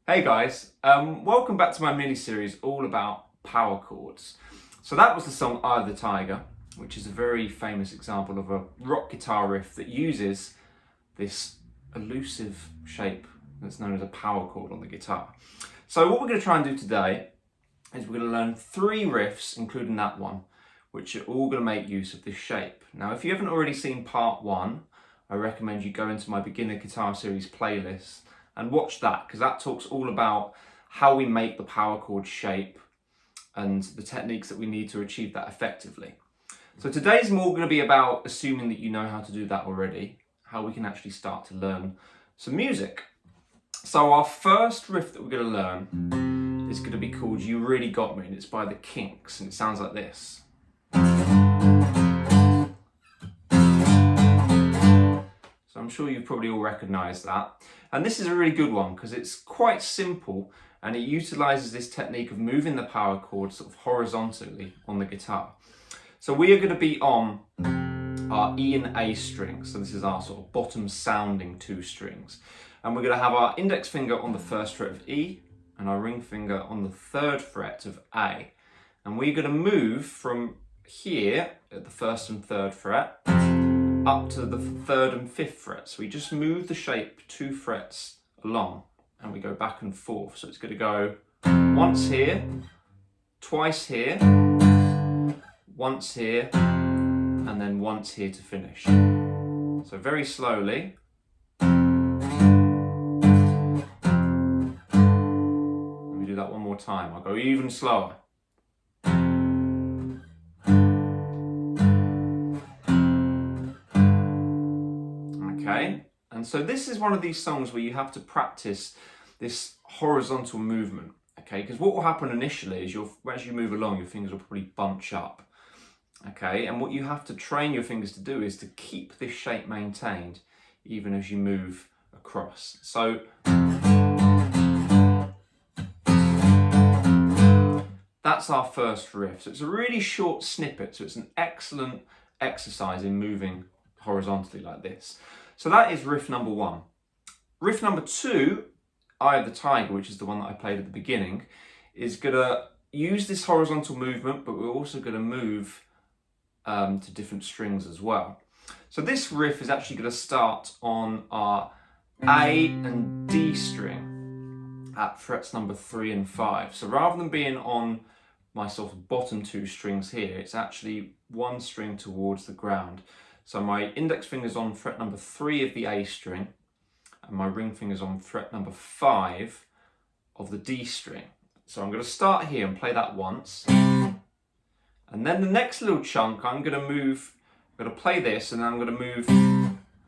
Hey guys, welcome back to my mini-series all about power chords. So that was the song Eye of the Tiger, which is a very famous example of a rock guitar riff that uses this elusive shape that's known as a power chord on the guitar. So what we're going to try and do today is we're going to learn 3 riffs, including that one, which are all going to make use of this shape. Now, if you haven't already seen part 1, I recommend you go into my beginner guitar series playlist and watch that, because that talks all about how we make the power chord shape and the techniques that we need to achieve that effectively. So today's more going to be about assuming that you know how to do that already, how we can actually start to learn some music. So our first riff that we're going to learn is going to be called You Really Got Me, and it's by the Kinks, and it sounds like this. So I'm sure you've probably all recognised that. And this is a really good one because it's quite simple and it utilises this technique of moving the power chord sort of horizontally on the guitar. So we are going to be on our E and A strings. So this is our sort of bottom sounding 2 strings. And we're going to have our index finger on the 1st fret of E and our ring finger on the 3rd fret of A. And we're going to move from here at the 1st and 3rd fret up to the 3rd and 5th frets. So we just move the shape 2 frets along and we go back and forth. So it's going to go once here, twice here, once here, and then once here to finish. So very slowly. Let me do that one more time. I'll go even slower. Okay, and so this is one of these songs where you have to practice this horizontal movement, okay, because what will happen initially is as you move along, your fingers will probably bunch up, okay, and what you have to train your fingers to do is to keep this shape maintained even as you move across. So that's our first riff. So it's a really short snippet, so it's an excellent exercise in moving horizontally like this. So that is riff number 1. Riff number 2, Eye of the Tiger, which is the one that I played at the beginning, is going to use this horizontal movement, but we're also going to move to different strings as well. So this riff is actually going to start on our A and D string at frets number 3 and 5. So rather than being on my sort of bottom 2 strings here, it's actually 1 string towards the ground. So my index finger's on fret number 3 of the A string, and my ring finger's on fret number 5 of the D string. So I'm going to start here and play that once. And then the next little chunk, I'm going to play this, and then I'm going to move to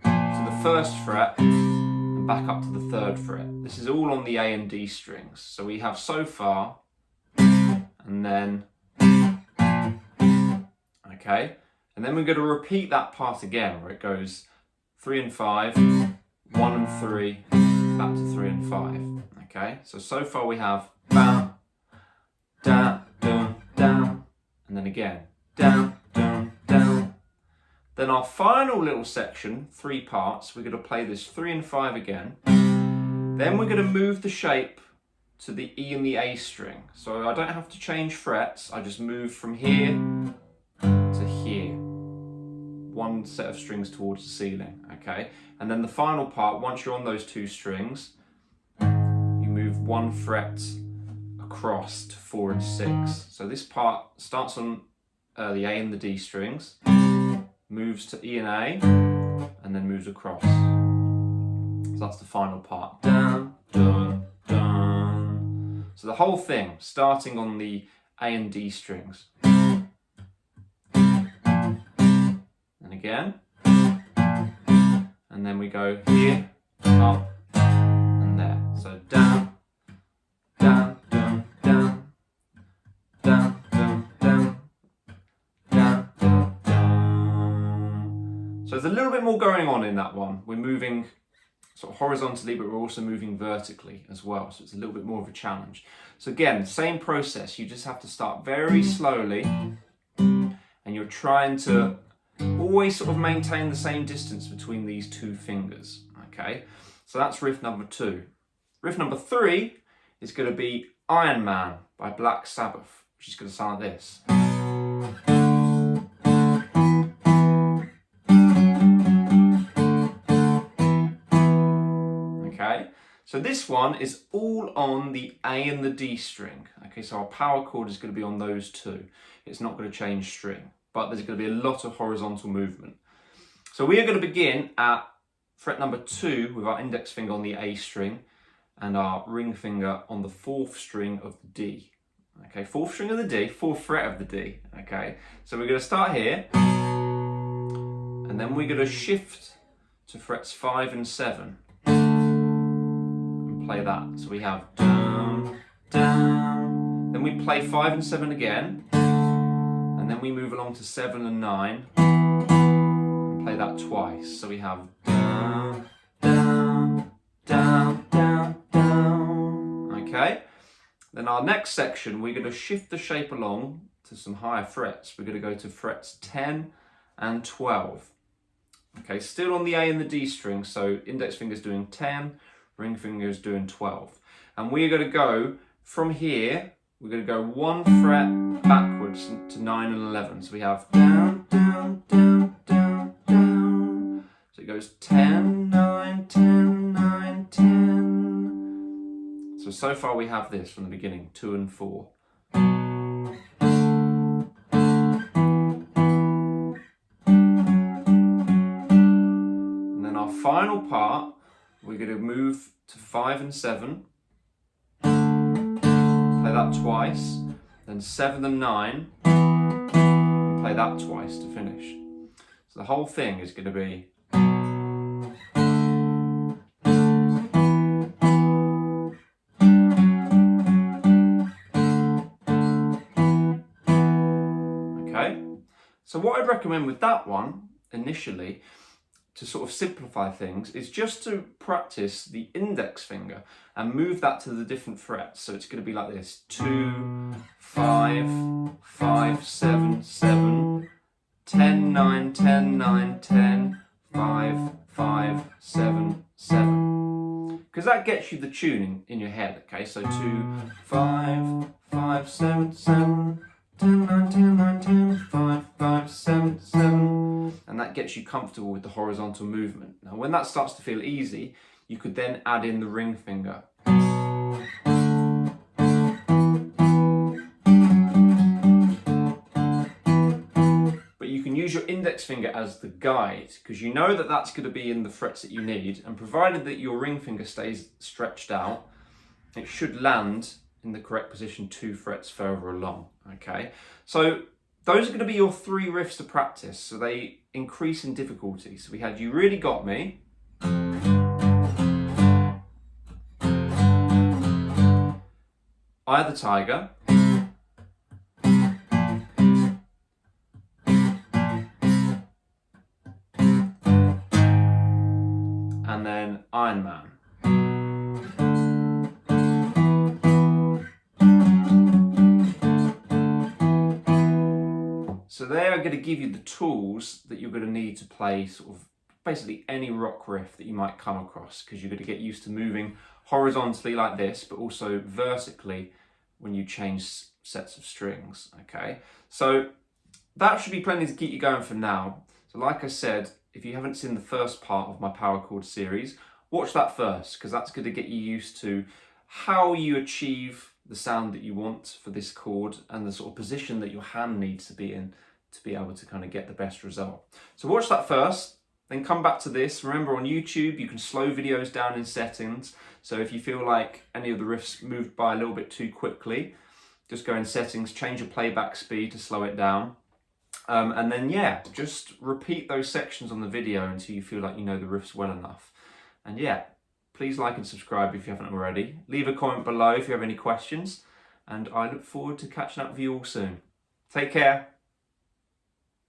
the 1st fret and back up to the 3rd fret. This is all on the A and D strings. So we have so far, and then, okay. And then we're going to repeat that part again, where it goes 3 and 5, 1 and 3, back to 3 and 5. Okay, so far we have bam, down, down, down, and then again, down, down, down. Then our final little section, 3 parts, we're going to play this 3 and 5 again. Then we're going to move the shape to the E and the A string. So I don't have to change frets, I just move from here to here. 1 set of strings towards the ceiling, okay? And then the final part, once you're on those 2 strings, you move 1 fret across to 4 and 6. So this part starts on the A and the D strings, moves to E and A, and then moves across. So that's the final part. Dun, dun, dun. So the whole thing, starting on the A and D strings. Again, and then we go here, up, and there. So down, down, down, down, down, down, down, down, down, down. So there's a little bit more going on in that one. We're moving sort of horizontally, but we're also moving vertically as well. So it's a little bit more of a challenge. So again, same process. You just have to start very slowly, and you're trying to always sort of maintain the same distance between these 2 fingers, okay? So that's riff number 2. Riff number 3 is going to be Iron Man by Black Sabbath, which is going to sound like this. Okay, so this one is all on the A and the D string. Okay, so our power chord is going to be on those two. It's not going to change string, but there's going to be a lot of horizontal movement. So we are going to begin at fret number 2 with our index finger on the A string and our ring finger on the 4th string of the D. Okay, 4th string of the D, 4th fret of the D. Okay, so we're going to start here, and then we're going to shift to frets 5 and 7 and play that. So we have down, down, then we play 5 and 7 again, and then we move along to 7 and 9 and play that twice. So we have down, down, down, down, down. Okay, then our next section, we're going to shift the shape along to some higher frets. We're going to go to frets 10 and 12. Okay, still on the A and the D string, so index finger's doing 10, ring finger's doing 12. And we're going to go from here, we're going to go 1 fret backwards to 9 and 11. So we have down, down, down, down, down. So it goes 10, 9, 10, 9, 10. So far we have this from the beginning, 2 and 4. And then our final part, we're going to move to 5 and 7. Play that twice, then 7 and 9, and play that twice to finish. So the whole thing is going to be okay. So what I'd recommend with that one initially, to sort of simplify things, is just to practice the index finger and move that to the different frets. So it's going to be like this: 2, 5, 5, 7, 7, 10, 9, 10, 9, 10, 5, 5, 7, 7. Because that gets you the tuning in your head. Okay, so 2, 5, 5, 7, 7, 10, 9, 10, 9, 10, 5, 5, 7, 7. And that gets you comfortable with the horizontal movement. Now, when that starts to feel easy, you could then add in the ring finger. But you can use your index finger as the guide, because you know that that's going to be in the frets that you need, and provided that your ring finger stays stretched out, it should land in the correct position 2 frets further along. Okay, so those are going to be your 3 riffs to practice, so they increase in difficulty. So we had You Really Got Me, Eye of the Tiger, and then Iron Man. So they are going to give you the tools that you're going to need to play sort of basically any rock riff that you might come across, because you're going to get used to moving horizontally like this, but also vertically when you change sets of strings. Okay, so that should be plenty to keep you going for now. So like I said, if you haven't seen the first part of my power chord series, watch that first, because that's going to get you used to how you achieve the sound that you want for this chord and the sort of position that your hand needs to be in to be able to kind of get the best result. So watch that first, then come back to this. Remember, on YouTube you can slow videos down in settings, so if you feel like any of the riffs moved by a little bit too quickly, just go in settings, change your playback speed to slow it down, and then yeah, just repeat those sections on the video until you feel like you know the riffs well enough. And yeah, please like and subscribe if you haven't already. Leave a comment below if you have any questions, and I look forward to catching up with you all soon. Take care.